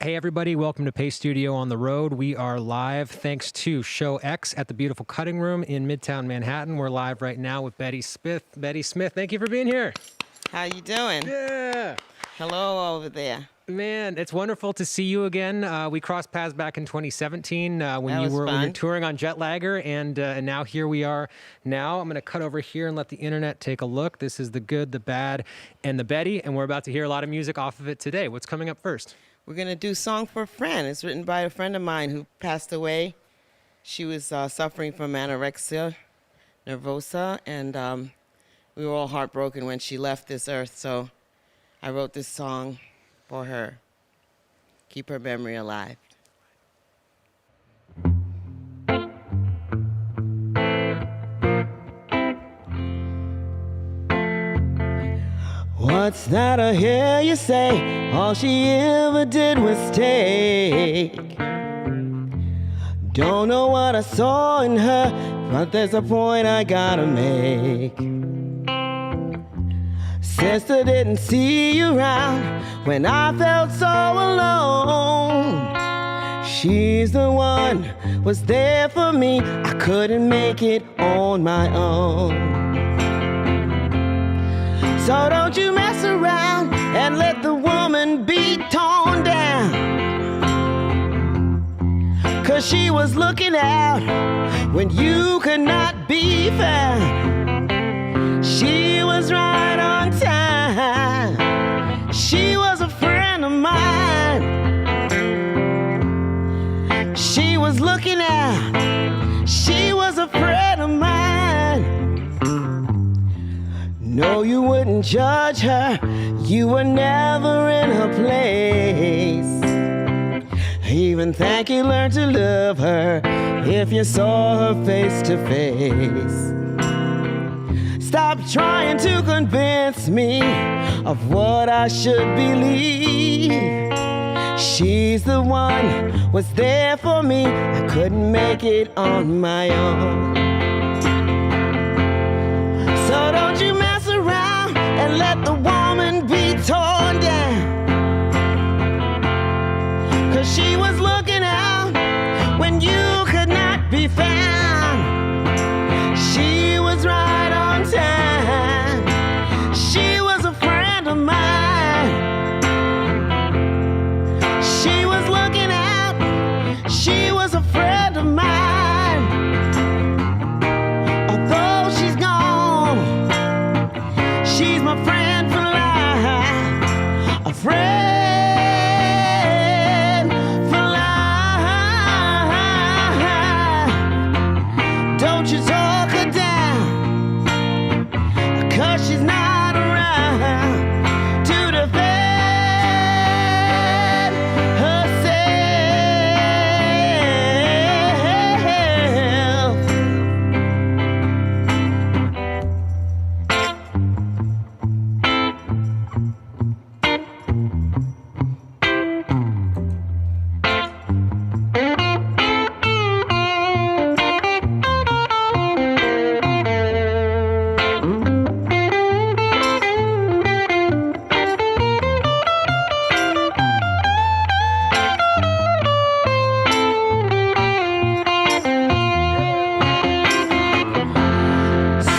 Hey everybody, welcome to Pay Studio on the Road. We are live thanks to Show X at the beautiful Cutting Room in Midtown Manhattan. We're live right now with Bette Smith. Bette Smith, thank you for being here. How you doing? Yeah. Hello over there. Man, it's wonderful to see you again. We crossed paths back in 2017 when you were touring on Jetlagger, and now here we are. Now I'm going to cut over here and let the internet take a look. This is the good, the bad, and the Bette, and we're about to hear a lot of music off of it today. What's coming up first? We're going to do Song for a Friend. It's written by a friend of mine who passed away. She was suffering from anorexia nervosa, and we were all heartbroken when she left this earth. So I wrote this song for her. Keep her memory alive. What's that I hear you say? All she ever did was take. Don't know what I saw in her, but there's a point I gotta make. Sister didn't see you around when I felt so alone. She's the one, was there for me. I couldn't make it on my own. So don't you mess around and let the woman be torn down. 'Cause she was looking out when you could not be found. She was right on time. She was a friend of mine. She was looking out. She was a friend of mine. No, you wouldn't judge her. You were never in her place. Even think you learned to love her if you saw her face to face. Stop trying to convince me of what I should believe. She's the one, was there for me. I couldn't make it on my own. So don't you mess around and let the woman be torn down. 'Cause she was looking out when you could not be found. She was right on time. She was a friend of mine. She was looking out. She was a friend of mine. Although she's gone, she's my friend for life. A friend for life. Don't you talk her down, 'cause she's not around to defend herself.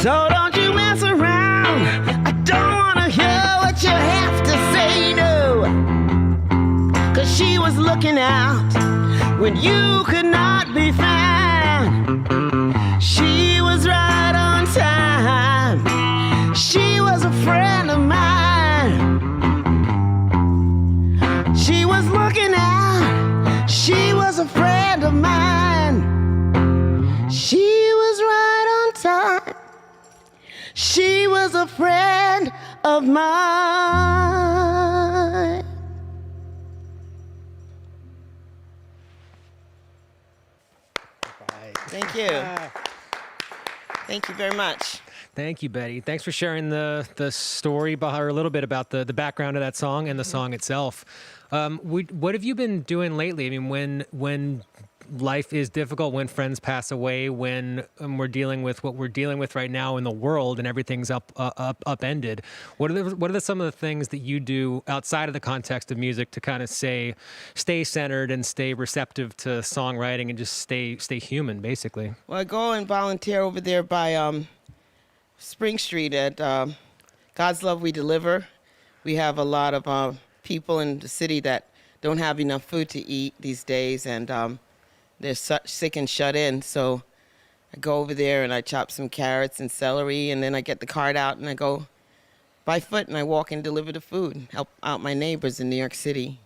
So don't you mess around. I don't wanna hear what you have to say, no. 'Cause she was looking out when you could not be found. She was right on time. She was a friend of mine. She was looking out. She was a friend of mine. She was right on time. She was a friend of mine. Thank you. Thank you very much. Thank you, Betty. Thanks for sharing the story behind, or a little bit about the background of that song and the song itself. What have you been doing lately? I mean, when life is difficult, when friends pass away, when we're dealing with what we're dealing with right now in the world, and everything's upended. What are some of the things that you do outside of the context of music to kind of stay centered and stay receptive to songwriting and just stay human, basically? Well, I go and volunteer over there by Spring Street at God's Love We Deliver. We have a lot of people in the city that don't have enough food to eat these days, and they're sick and shut in. So I go over there and I chop some carrots and celery, and then I get the cart out and I go by foot and I walk and deliver the food and help out my neighbors in New York City.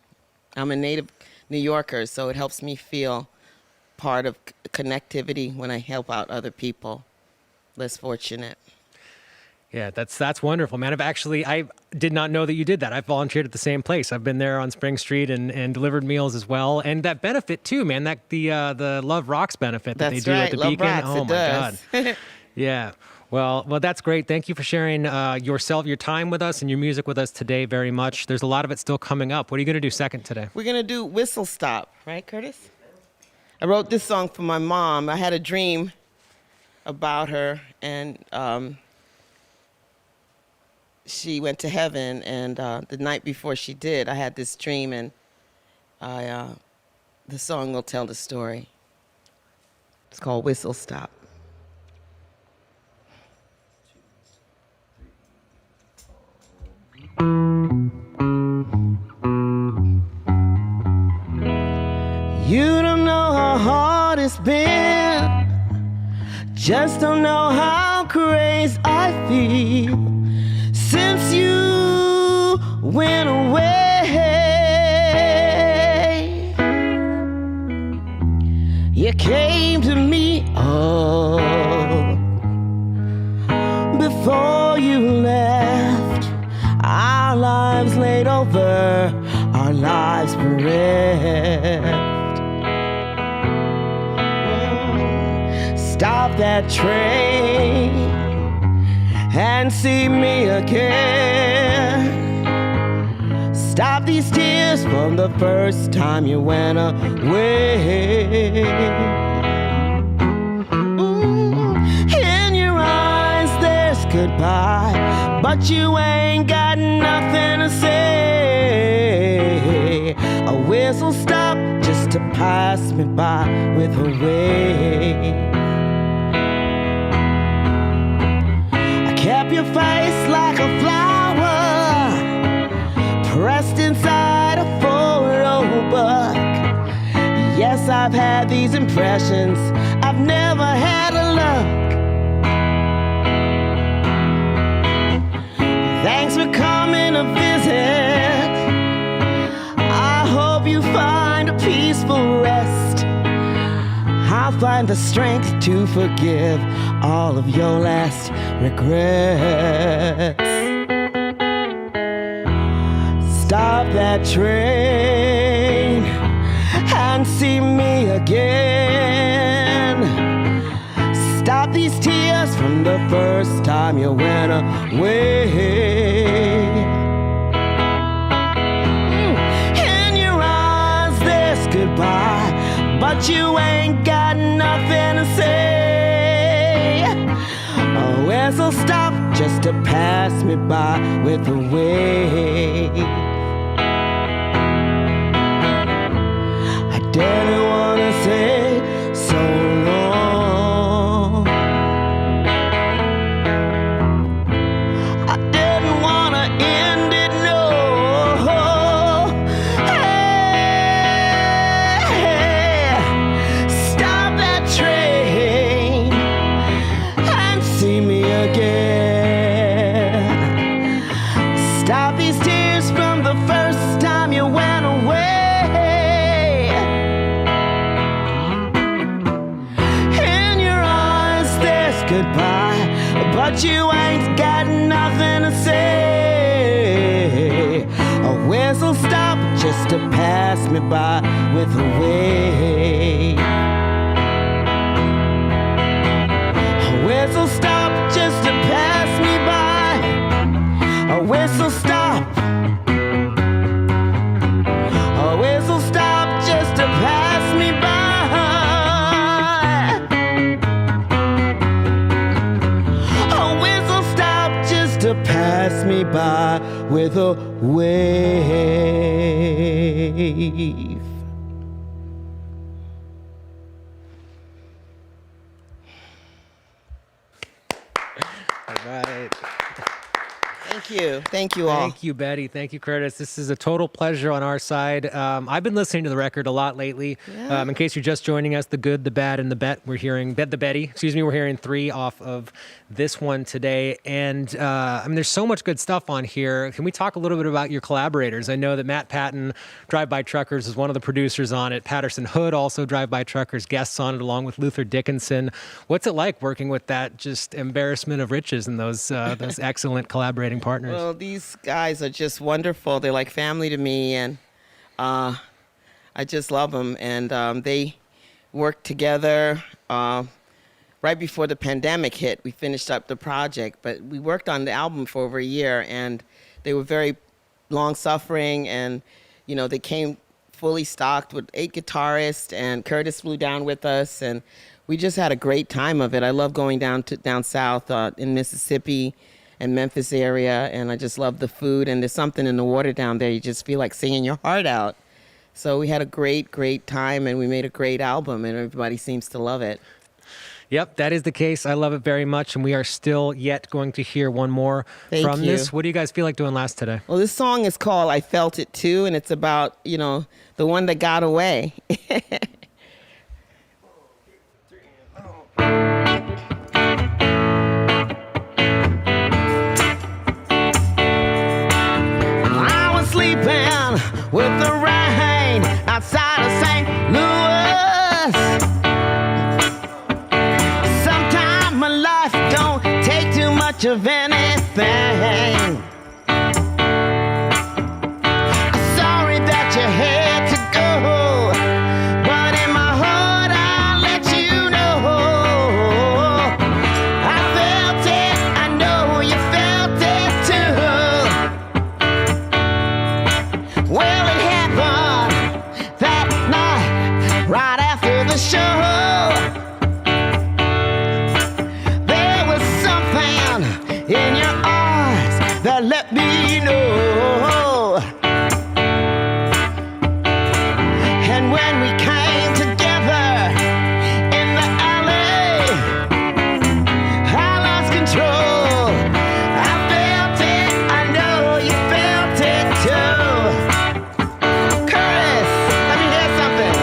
I'm a native New Yorker, so it helps me feel part of connectivity when I help out other people less fortunate. Yeah, that's wonderful, man. I did not know that you did that. I volunteered at the same place. I've been there on Spring Street and delivered meals as well. And that benefit too, man, that the Love Rocks benefit that they do at the Love Beacon. Rocks, oh my God. Yeah. Well, that's great. Thank you for sharing your time with us and your music with us today very much. There's a lot of it still coming up. What are you going to do second today? We're going to do Whistle Stop, right, Curtis? I wrote this song for my mom. I had a dream about her, and she went to heaven, and the night before she did, I had this dream, and the song will tell the story. It's called Whistle Stop. You don't know how hard it's been, just don't know how crazy I feel since you went away. You came to me, before you left. Our lives laid over, our lives bereft. Stop that train and see me again. Stop these tears from the first time you went away. In your eyes there's goodbye, but you ain't got nothing to say. A whistle stop just to pass me by with a wave. Kept your face like a flower pressed inside a photo book. Yes, I've had these impressions, I've never had a look. Thanks for coming to visit. I hope you find a peaceful rest. I'll find the strength to forgive all of your last regrets. Stop that train and see me again. Stop these tears from the first time you went away. In your eyes there's goodbye, but you ain't got nothing to say. A whistle stop just to pass me by with a wave. I didn't want to say so long. I didn't want to end it, no. Hey, stop that train and see me again. Stop these tears from the first time you went away. In your eyes there's goodbye, but you ain't got nothing to say. A whistle stop just to pass me by with a wave. A whistle stop just to pass whistle stop. A whistle stop just to pass me by. A whistle stop just to pass me by with a wave. All right. Thank you. Thank you all. Thank you, Betty. Thank you, Curtis. This is a total pleasure on our side. I've been listening to the record a lot lately. Yeah. In case you're just joining us, the good, the bad, and the bet. We're hearing Betty. Excuse me. We're hearing 3 off of this one today. And I mean, there's so much good stuff on here. Can we talk a little bit about your collaborators? I know that Matt Patton, Drive By Truckers, is one of the producers on it. Patterson Hood, also Drive By Truckers, guests on it, along with Luther Dickinson. What's it like working with that just embarrassment of riches and those excellent collaborating partners? Well, these guys are just wonderful. They're like family to me, and I just love them. And they worked together right before the pandemic hit. We finished up the project, but we worked on the album for over a year, and they were very long-suffering, and, you know, they came fully stocked with 8 guitarists, and Curtis flew down with us, and we just had a great time of it. I love going down south in Mississippi and Memphis area, and I just love the food, and there's something in the water down there. You just feel like singing your heart out. So we had a great, great time, and we made a great album, and everybody seems to love it. Yep, that is the case. I love it very much, and we are still yet going to hear one more from this. What do you guys feel like doing last today? Well, this song is called I Felt It Too, and it's about, you know, the one that got away. Sleeping with the rain outside of St. Louis. Sometimes my life don't take too much of anything. Sorry that you had to go, but in my heart I'll let you know I felt it, I know you felt it too. Well, it happened that night, right after the show. There was something in your eyes that let me know. And when we came together in the alley, I lost control. I felt it, I know you felt it too. Curtis, let me hear something.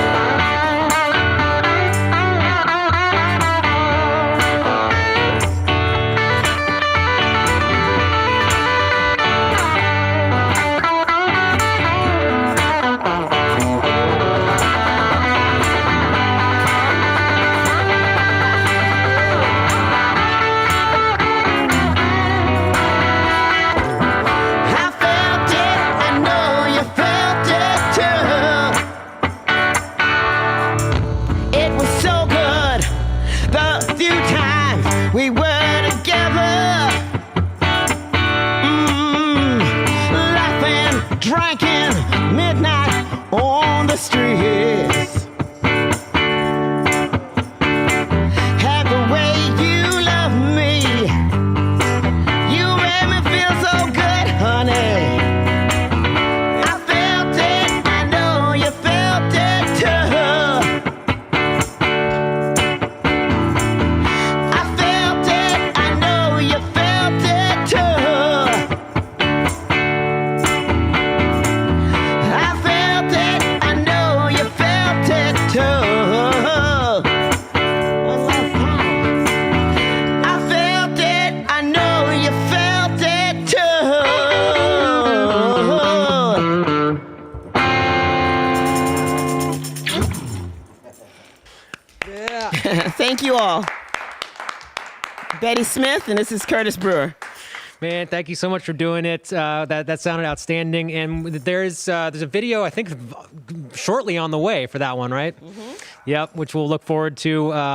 I felt it, I know you felt it too. It was so good the few times we were together. Laughing, drinking, midnight on the streets. Had the way you love me. You made me feel so good, honey. I felt it, I know you felt it too. I felt it, I know you felt it too. I felt it, I know you felt it too. One last time. I felt it, I know you felt it too. Yeah. Thank you all. Betty Smith, and this is Curtis Brewer. Man, thank you so much for doing it. That sounded outstanding. And there's a video, I think, shortly on the way for that one, right? Mm-hmm. Yep, which we'll look forward to.